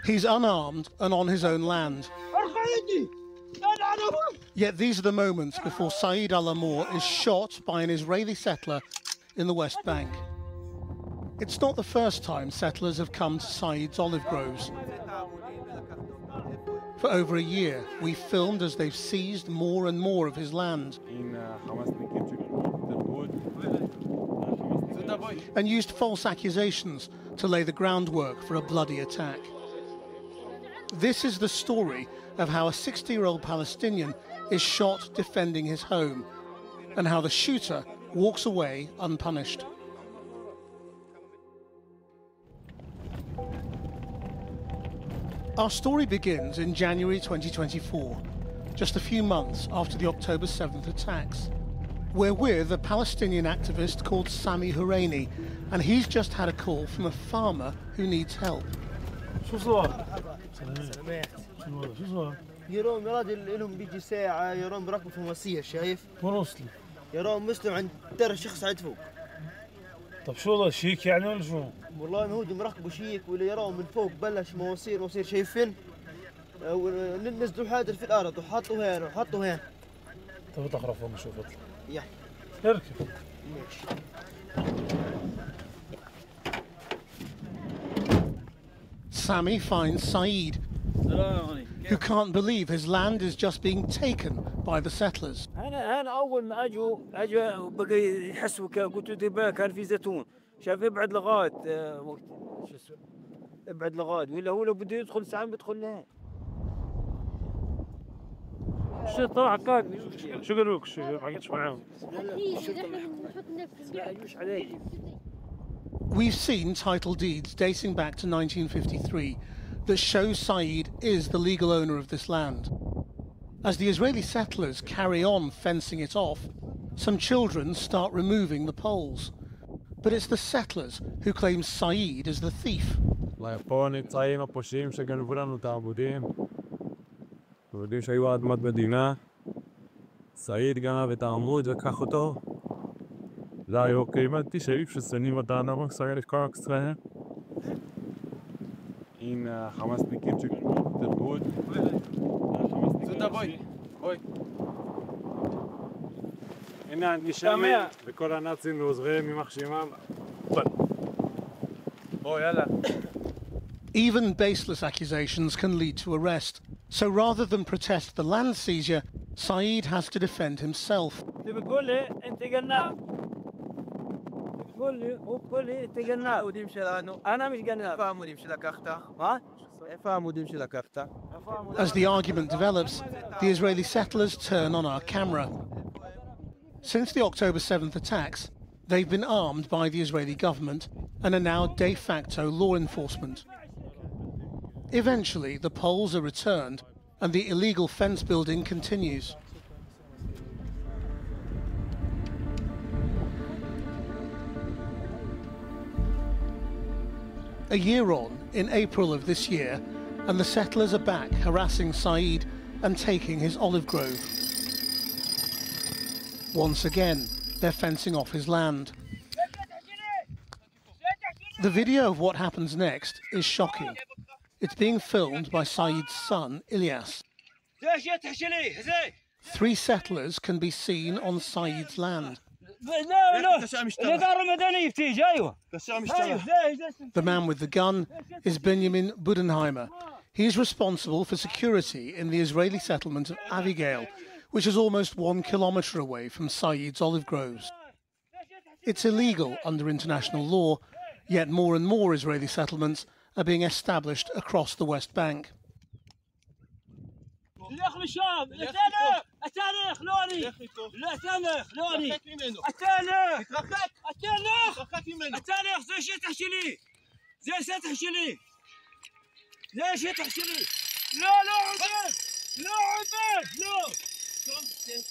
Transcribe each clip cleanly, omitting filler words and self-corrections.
He's unarmed and on his own land. Yet these are the moments before Saeed al-Amour is shot by an Israeli settler in the West Bank. It's not the first time settlers have come to Saeed's olive groves. For over a year, we've filmed as they've seized more and more of his land and used false accusations to lay the groundwork for a bloody attack. This is the story of how a 60-year-old Palestinian is shot defending his home and how the shooter walks away unpunished. Our story begins in January 2024, just a few months after the October 7th attacks. We're with a Palestinian activist called Sami Huraini, and he's just had a call from a farmer who needs help. يروم يا راجل لهم بيجي ساعة يروم بركبوا في مواسير شايف؟ وين وصلوا؟ يروم مسلم عند ترى شخص عند فوق. طب شو والله شيك يعني ولا شو؟ والله ما هو مركبوا شيك ولا يروم من فوق بلش مواسير شايفين؟ نزلوا حاجة في الأرض وحطوا هنا وحطوا هنا. طب اطلع خرف فوق نشوف اطلع. يلا. اركب. ماشي. Sami finds Saeed, who can't believe his land is just being taken by the settlers. أنا أول ما أجوا بقى يحسوا قلت له كان في زيتون شاف ابعد لغاية وقت شو اسمه ابعد لغاية ولا هو لو بده يدخل ساعة بيدخل لها. شو طلع كاك شو قالوا لك شو حكيتش معاهم؟ We've seen title deeds dating back to 1953 that show Saeed is the legal owner of this land. As the Israeli settlers carry on fencing it off, some children start removing the poles. But it's the settlers who claim Saeed is the thief. סעיד גנב את העמוד וקח אותו. זה היה קיימתי שאיף ששנים עדיין אמרו סעיד לקרק ישראל. הנה חמאסניקים שגנבו את העמוד. סודה בואי. הנה האנטישמים וכל הנאצים ועוזריהם יימח שמם. בוא יאללה. Even baseless accusations can lead to arrest. So rather than protest the land seizure, Saeed has to defend himself. As the argument develops, the Israeli settlers turn on our camera. Since the October 7th attacks, they've been armed by the Israeli government and are now de facto law enforcement. Eventually, the poles are returned and the illegal fence building continues. A year on, in April of this year, and the settlers are back harassing Saeed and taking his olive grove. Once again, they're fencing off his land. The video of what happens next is shocking. It's being filmed by Saeed's son, Ilyas. 3 settlers can be seen on Saeed's land. The man with the gun is Benjamin Budenheimer. He's responsible for security in the Israeli settlement of Avigayil, which is almost 1 kilometer away from Saeed's olive groves. It's illegal under international law, yet more and more Israeli settlements are being established across the West Bank.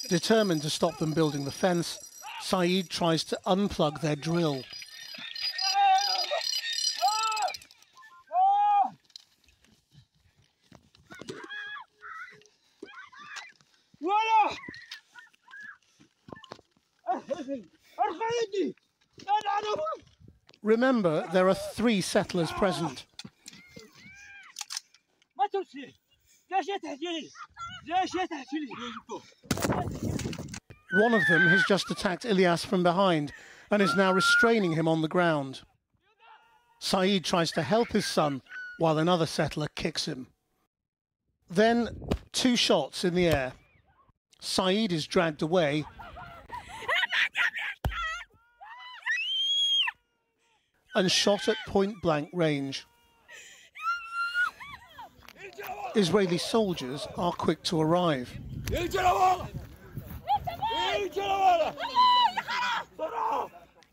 Determined to stop them building the fence, Saeed tries to unplug their drill. Remember, there are 3 settlers present. One of them has just attacked Ilyas from behind and is now restraining him on the ground. Saeed tries to help his son while another settler kicks him. Then 2 shots in the air. Saeed is dragged away and shot at point-blank range. Israeli soldiers are quick to arrive.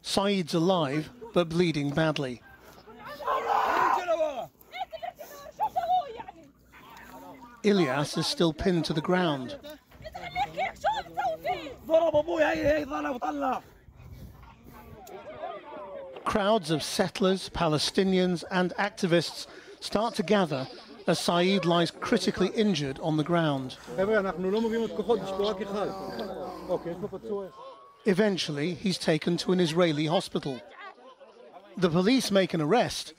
Saeed's alive, but bleeding badly. Ilyas is still pinned to the ground. Crowds of settlers, Palestinians and activists start to gather as Saeed lies critically injured on the ground. Eventually, he's taken to an Israeli hospital. The police make an arrest,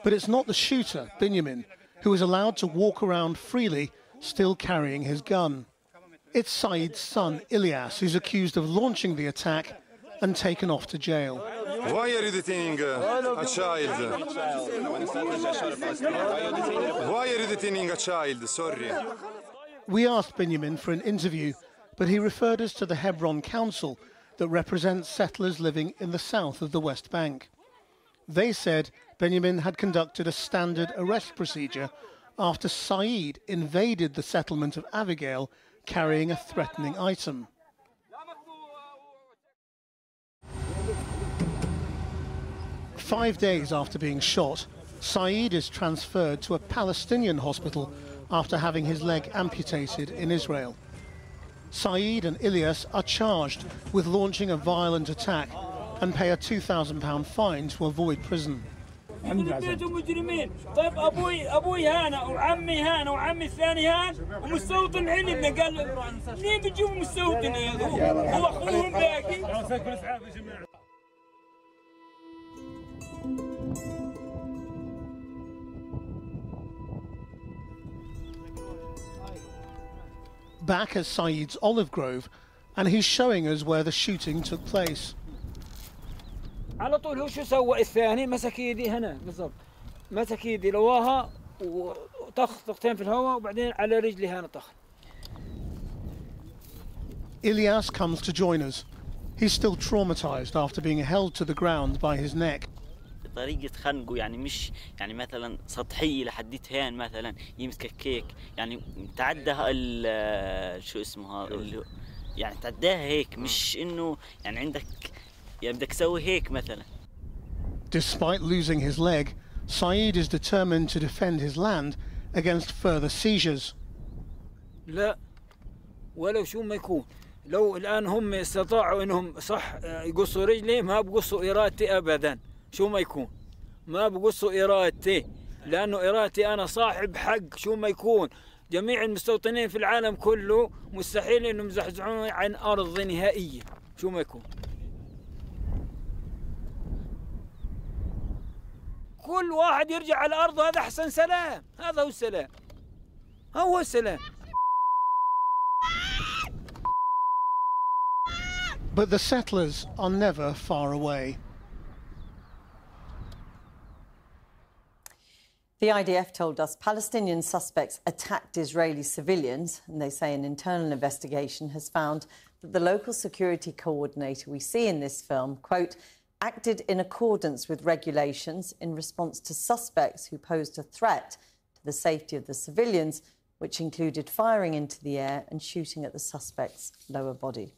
but it's not the shooter, Binyamin, who is allowed to walk around freely, still carrying his gun. It's Saeed's son, Ilyas, who's accused of launching the attack and taken off to jail. Why are you detaining a child? Why are you detaining a child? Sorry. We asked Binyamin for an interview, but he referred us to the Hebron Council that represents settlers living in the south of the West Bank. They said Binyamin had conducted a standard arrest procedure after Saeed invaded the settlement of Avigayil carrying a threatening item. Five days after being shot, Saeed is transferred to a Palestinian hospital after having his leg amputated in Israel. Saeed and Ilyas are charged with launching a violent attack and pay a £2,000 fine to avoid prison. مجرمين طيب ابوي هانا وعمي هانا وعمي الثاني هان ومستوطن عندنا قال ليه بتجيبوا مستوطن هو اخوهم باقي. Back at Saeed's olive grove, and he's showing us where the shooting took place. على طول هو شو سوى الثاني مسك يدي هنا بالضبط مسك يدي لواها وطخ طختين في الهواء وبعدين على رجلي هنا طخ. Ilyas comes to join us. He's still traumatized after being held to the ground by his neck. طريقة خنقه يعني مش يعني مثلا سطحية لحد هان مثلا يمسك الكيك يعني تعدى شو اسمه يعني تعداها هيك مش انه يعني عندك يعني بدك تسوي هيك مثلا. Despite losing his leg, Saeed is determined to defend his land against further seizures. لا ولو شو ما يكون لو الآن هم استطاعوا انهم صح يقصوا رجلي ما بقصوا إرادتي أبدا شو ما يكون ما بقصوا إرادتي لأنه إرادتي أنا صاحب حق شو ما يكون جميع المستوطنين في العالم كله مستحيل انهم يزحزحون عن أرض نهائية شو ما يكون. كل واحد يرجع على أرضه هذا أحسن سلام هذا هو السلام هو السلام. But the settlers are never far away. The IDF told us Palestinian suspects attacked Israeli civilians, and they say an internal investigation has found that the local security coordinator we see in this film, quote, acted in accordance with regulations in response to suspects who posed a threat to the safety of the civilians, which included firing into the air and shooting at the suspect's lower body.